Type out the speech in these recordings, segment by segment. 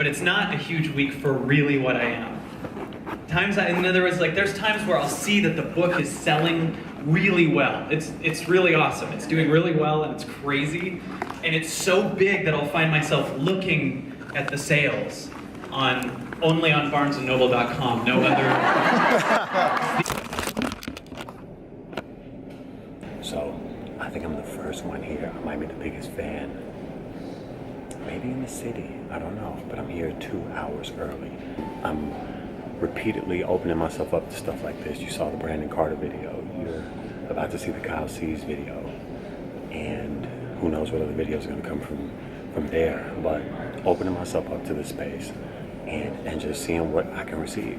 it's not a huge week for really what I am. In other words, like there's times where I'll see that the book is selling really well. It's really awesome. It's doing really well and it's crazy. And it's so big that I'll find myself looking at the sales only on barnesandnoble.com, no other. So, I think I'm the first one here. I might be the biggest fan. Maybe in the city, I don't know. But I'm here 2 hours early. I'm repeatedly opening myself up to stuff like this. You saw the Brandon Carter video. You're about to see the Kyle C's video. And who knows what other videos are going to come from there. But opening myself up to this space and just seeing what I can receive.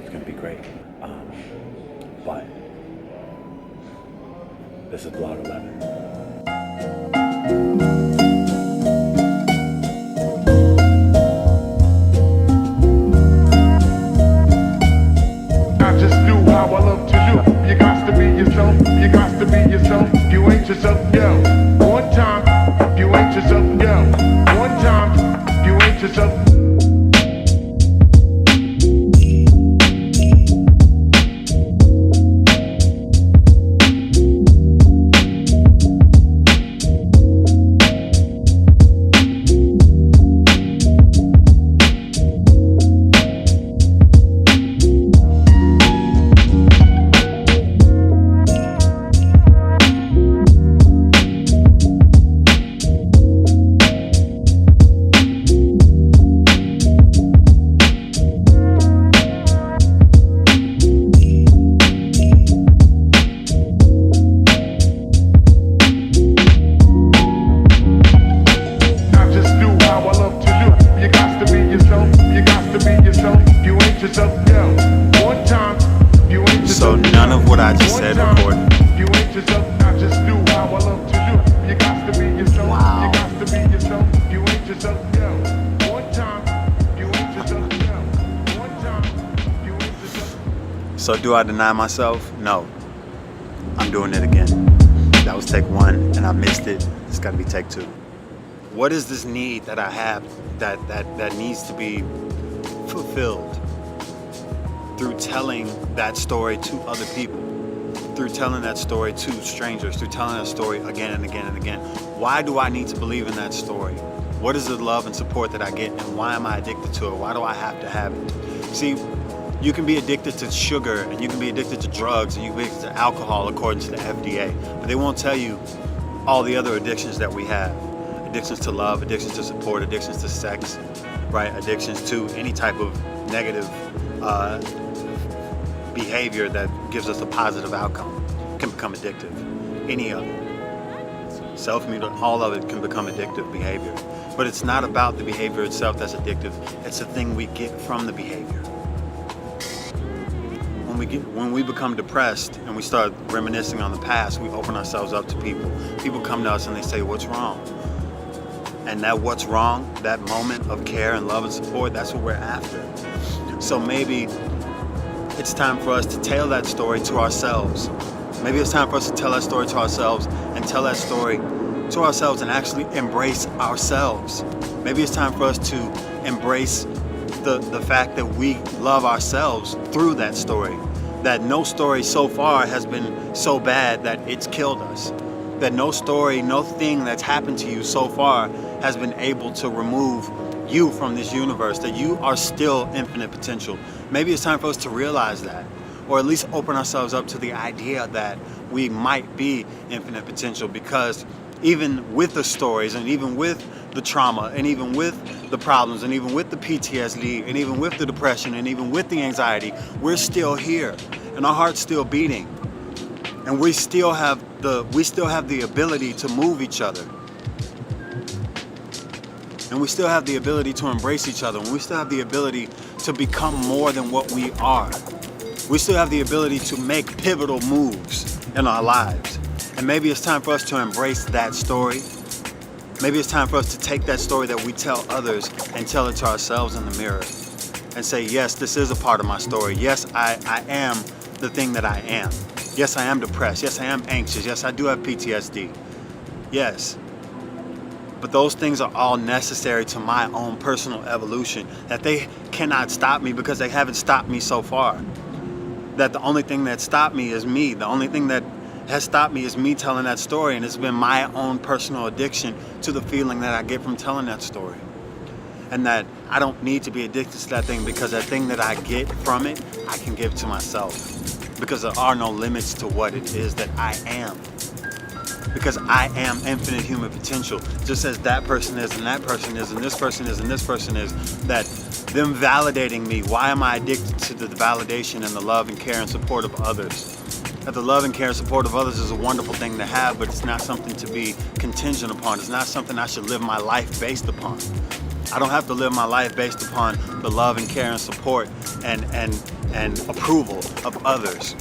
It's going to be great. But this is Blog 11. I just do how I love to do. You got to be yourself. You got to be yourself. You ain't yourself, yo. One time, you ain't yourself, yo. One time, you ain't yourself. So none of what I just said recorded. You ain't yourself. I just do how I love to do. You got to be yourself. Wow. You got to be yourself. You ain't yourself, yo. One time, you ain't yourself, yo. One time, you ain't yourself. So do I deny myself? No. I'm doing it again. That was take 1 and I missed it. It's gotta be take 2. What is this need that I have that needs to be fulfilled through telling that story to other people, through telling that story to strangers, through telling that story again and again and again? Why do I need to believe in that story? What is the love and support that I get, and why am I addicted to it? Why do I have to have it? See, you can be addicted to sugar, and you can be addicted to drugs, and you can be addicted to alcohol according to the FDA, but they won't tell you all the other addictions that we have. Addictions to love, addictions to support, addictions to sex, right? Addictions to any type of negative behavior that gives us a positive outcome can become addictive. Any of it. Self-mutilation, all of it can become addictive behavior. But it's not about the behavior itself that's addictive, it's the thing we get from the behavior. When we become depressed and we start reminiscing on the past, we open ourselves up to people. People come to us and they say, what's wrong? And that what's wrong, that moment of care and love and support, that's what we're after. So maybe it's time for us to tell that story to ourselves. Maybe it's time for us to tell that story to ourselves and tell that story to ourselves and actually embrace ourselves. Maybe it's time for us to embrace the fact that we love ourselves through that story. That no story so far has been so bad that it's killed us. That no story, no thing that's happened to you so far has been able to remove you from this universe, that you are still infinite potential. Maybe it's time for us to realize that, or at least open ourselves up to the idea that we might be infinite potential, because even with the stories and even with the trauma and even with the problems and even with the PTSD and even with the depression and even with the anxiety, we're still here and our heart's still beating, and we still have the ability to move each other. And we still have the ability to embrace each other. And we still have the ability to become more than what we are. We still have the ability to make pivotal moves in our lives. And maybe it's time for us to embrace that story. Maybe it's time for us to take that story that we tell others and tell it to ourselves in the mirror. And say, yes, this is a part of my story. Yes, I am the thing that I am. Yes, I am depressed. Yes, I am anxious. Yes, I do have PTSD. Yes. But those things are all necessary to my own personal evolution, that they cannot stop me because they haven't stopped me so far. That the only thing that stopped me is me. The only thing that has stopped me is me telling that story, and it's been my own personal addiction to the feeling that I get from telling that story. And that I don't need to be addicted to that thing, because that thing that I get from it, I can give to myself. Because there are no limits to what it is that I am. Because I am infinite human potential, just as that person is, and that person is, and this person is, and this person is. That them validating me, why am I addicted to the validation and the love and care and support of others? That the love and care and support of others is a wonderful thing to have, but it's not something to be contingent upon. It's not something I should live my life based upon. I don't have to live my life based upon the love and care and support and approval of others.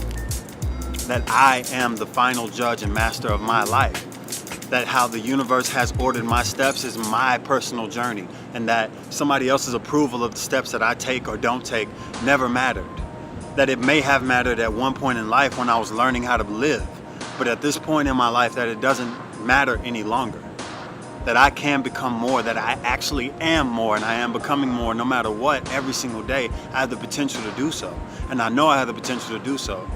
That I am the final judge and master of my life. That how the universe has ordered my steps is my personal journey, and that somebody else's approval of the steps that I take or don't take never mattered. That it may have mattered at one point in life when I was learning how to live, but at this point in my life that it doesn't matter any longer. That I can become more, that I actually am more, and I am becoming more no matter what. Every single day I have the potential to do so, and I know I have the potential to do so.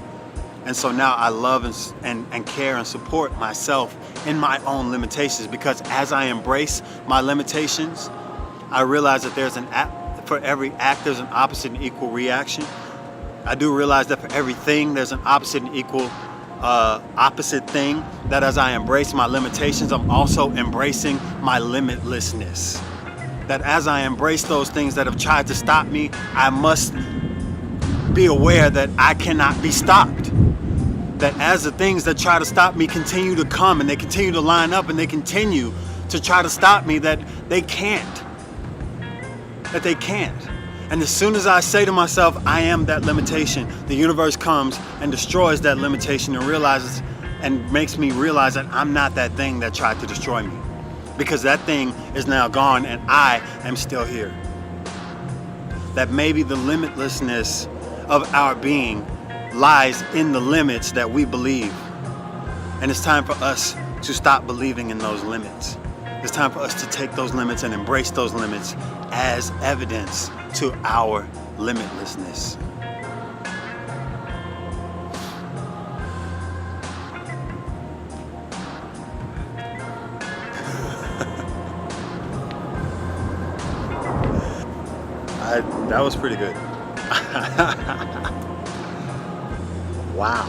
And so now I love and care and support myself in my own limitations, because as I embrace my limitations, I realize that there's for every act there's an opposite and equal reaction. I do realize that for everything there's an opposite and equal opposite thing. That as I embrace my limitations, I'm also embracing my limitlessness. That as I embrace those things that have tried to stop me, I must be aware that I cannot be stopped. That as the things that try to stop me continue to come, and they continue to line up, and they continue to try to stop me, that they can't. That they can't. And as soon as I say to myself, I am that limitation, the universe comes and destroys that limitation and realizes and makes me realize that I'm not that thing that tried to destroy me. Because that thing is now gone and I am still here. That maybe the limitlessness of our being lies in the limits that we believe. And it's time for us to stop believing in those limits. It's time for us to take those limits and embrace those limits as evidence to our limitlessness. That was pretty good. Wow.